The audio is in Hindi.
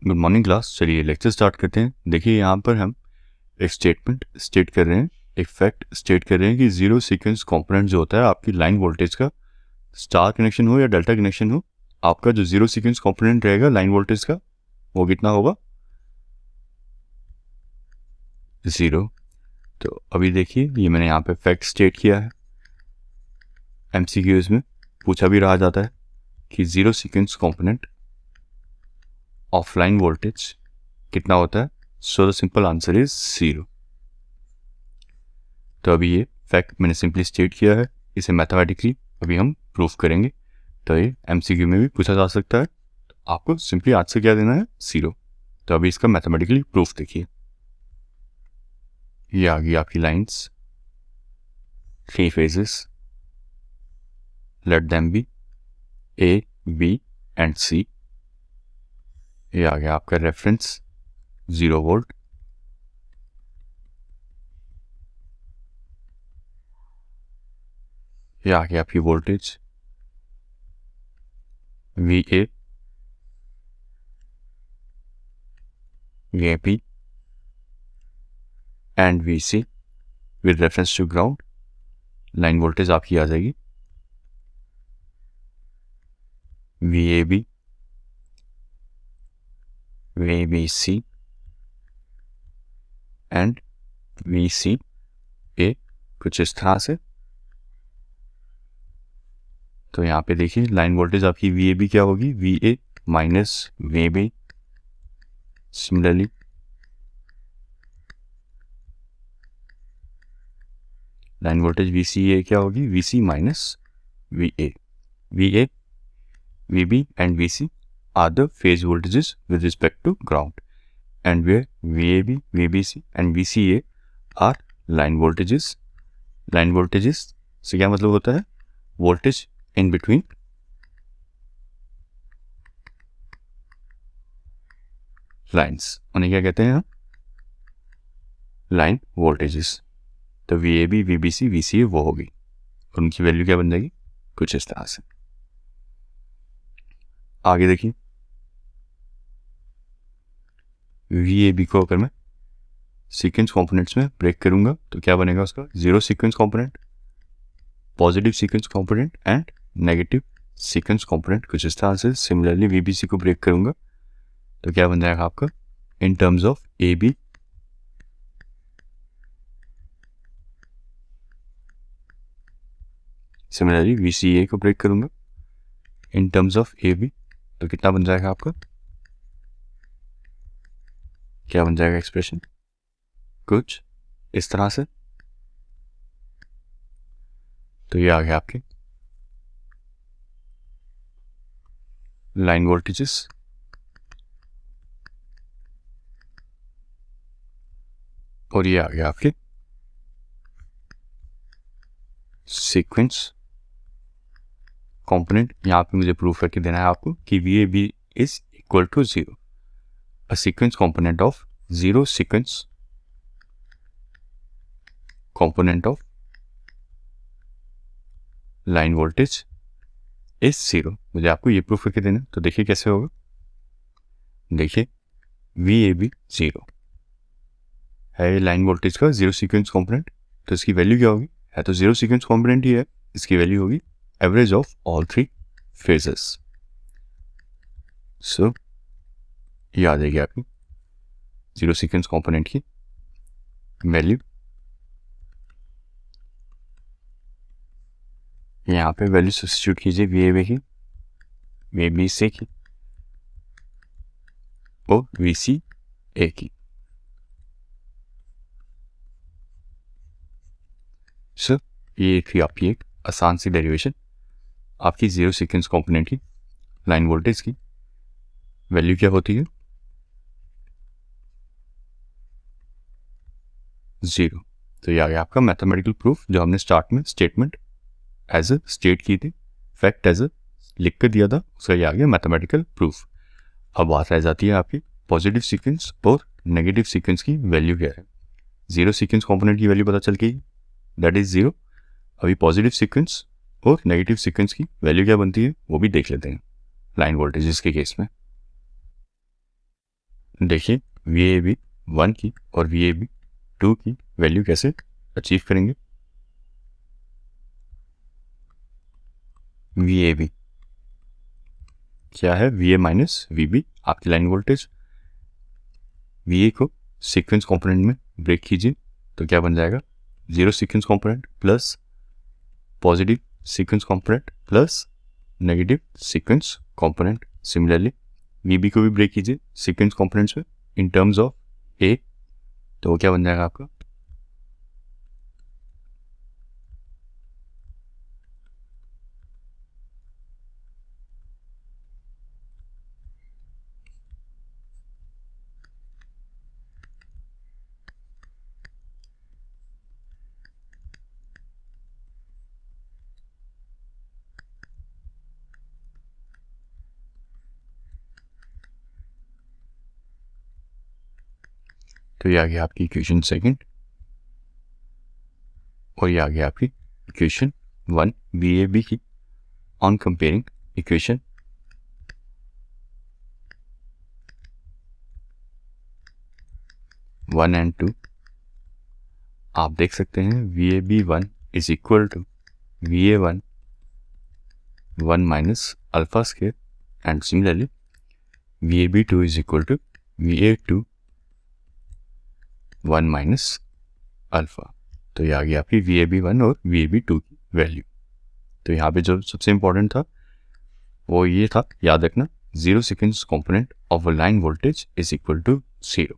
Good morning class. चलिए लेक्चर स्टार्ट करते हैं। देखिए यहाँ पर हम एक स्टेटमेंट स्टेट कर रहे हैं, एक फैक्ट स्टेट कर रहे हैं कि जीरो सीक्वेंस कंपोनेंट जो होता है आपकी लाइन वोल्टेज का, स्टार कनेक्शन हो या डेल्टा कनेक्शन हो, आपका जो जीरो सीक्वेंस कंपोनेंट रहेगा लाइन वोल्टेज का वो कितना होगा, ज़ीरो। तो अभी देखिए ये मैंने यहाँ पे फैक्ट स्टेट किया है। एमसीक्यूज में पूछा भी रहा जाता है कि zero sequence component of line voltage कितना होता है। So the simple answer is zero. तो अभी ये फैक्ट मैंने सिंपली स्टेट किया है, इसे मैथमेटिकली अभी हम प्रूफ करेंगे। तो ये एमसीक्यू में भी पूछा जा सकता है, तो आपको सिंपली आंसर क्या देना है, ज़ीरो। तो अभी इसका मैथमेटिकली प्रूफ देखिए। ये आ गई आपकी lines, three phases, let them be A B and C. ये आ गया आपका रेफरेंस 0 वोल्ट, ये आ गया आपकी voltage V A, V B and V C with reference to ground. Line voltage आपकी आ जाएगी V A B, V B C and V C A, कुछ इस तरह से। तो यहाँ पे देखिए लाइन वोल्टेज आपकी वी ए बी क्या होगी, V A minus V B. Similarly line voltage V C A क्या होगी, V C minus V A. V A, V B and V C are the phase voltages with respect to ground, and where VAB, VBC and VCA are line voltages. Line voltages से क्या मतलब होता है, voltage in between lines, उन्हें क्या कहते हैं हम, line voltages। तो VAB, VBC, VCA वो होगी और उनकी वैल्यू क्या बन जाएगी, कुछ इस तरह से। आगे देखिए VAB को अगर मैं सीक्वेंस कंपोनेंट्स में ब्रेक करूंगा तो क्या बनेगा उसका, zero sequence component, positive sequence component and negative sequence component, कुछ इस तरह से। सिमिलरली VBC को ब्रेक करूंगा तो क्या बन जाएगा आपका, in terms of AB similarly VCA को ब्रेक करूंगा इन टर्म्स ऑफ AB, तो कितना बन जाएगा आपका, क्या बन जाएगा एक्सप्रेशन, कुछ इस तरह से। तो ये आ गया आपके लाइन वोल्टेजेस और ये आ गया आपके सीक्वेंस कंपोनेंट। यहाँ पे मुझे प्रूफ करके देना है आपको कि VAB is equal to zero, a sequence component of zero sequence component of line voltage is zero. मुझे आपको ये प्रूफ करके देना। तो देखिए कैसे होगा, देखिए VAB जीरो है लाइन वोल्टेज का जीरो सीक्वेंस कंपोनेंट, तो इसकी वैल्यू क्या होगी, है तो जीरो सीक्वेंस कंपोनेंट ही है, इसकी वैल्यू होगी average of all three phases. So ये आ जाएगी आपकी जीरो सीक्वेंस कंपोनेंट की वैल्यू। यहाँ पे वैल्यू सब्स्टिट्यूट कीजिए VAB की, VBC की और VCA की। सो ये थी आपकी एक आसान सी डेरिवेशन, आपकी जीरो सीक्वेंस कंपोनेंट की लाइन वोल्टेज की वैल्यू क्या होती है, जीरो। तो ये आ गया आपका मैथमेटिकल प्रूफ, जो हमने स्टार्ट में स्टेटमेंट एज अ स्टेट की थी, फैक्ट एज अ लिख कर दिया था, उसका ये आ गया मैथमेटिकल प्रूफ। अब बात रह जाती है आपकी पॉजिटिव सीक्वेंस और नेगेटिव सीक्वेंस की वैल्यू क्या है। जीरो सीक्वेंस कंपोनेंट की वैल्यू पता चल गई, दैट इज जीरो। अभी पॉजिटिव सीक्वेंस और नेगेटिव सीक्वेंस की वैल्यू क्या बनती है वो भी देख लेते हैं लाइन वोल्टेजेस के केस में। देखिए VAB 1 की और VAB 2 की वैल्यू कैसे अचीव करेंगे। VAB क्या है, VA माइनस VB आपकी लाइन वोल्टेज। VA को सीक्वेंस कंपोनेंट में ब्रेक कीजिए तो क्या बन जाएगा, zero sequence component plus positive sequence component plus negative sequence component. Similarly VB को भी ब्रेक कीजिए सीक्वेंस कंपोनेंट्स में इन टर्म्स ऑफ A, तो वो क्या बन जाएगा आपका, तो ये आ गया आपकी इक्वेशन सेकंड और ये आ गया आपकी इक्वेशन 1 VAB की ऑन कंपेयरिंग इक्वेशन 1 एंड 2। आप देख सकते हैं VAB 1 is equal to VA1 1 minus alpha square and similarly VAB 2 is equal to VA2 1 minus alpha. तो ये आ गई आपकी VAB 1 और VAB 2 की वैल्यू। तो यहाँ पे जो सबसे इंपॉर्टेंट था वो ये था, याद रखना, zero sequence component of a line voltage is equal to 0।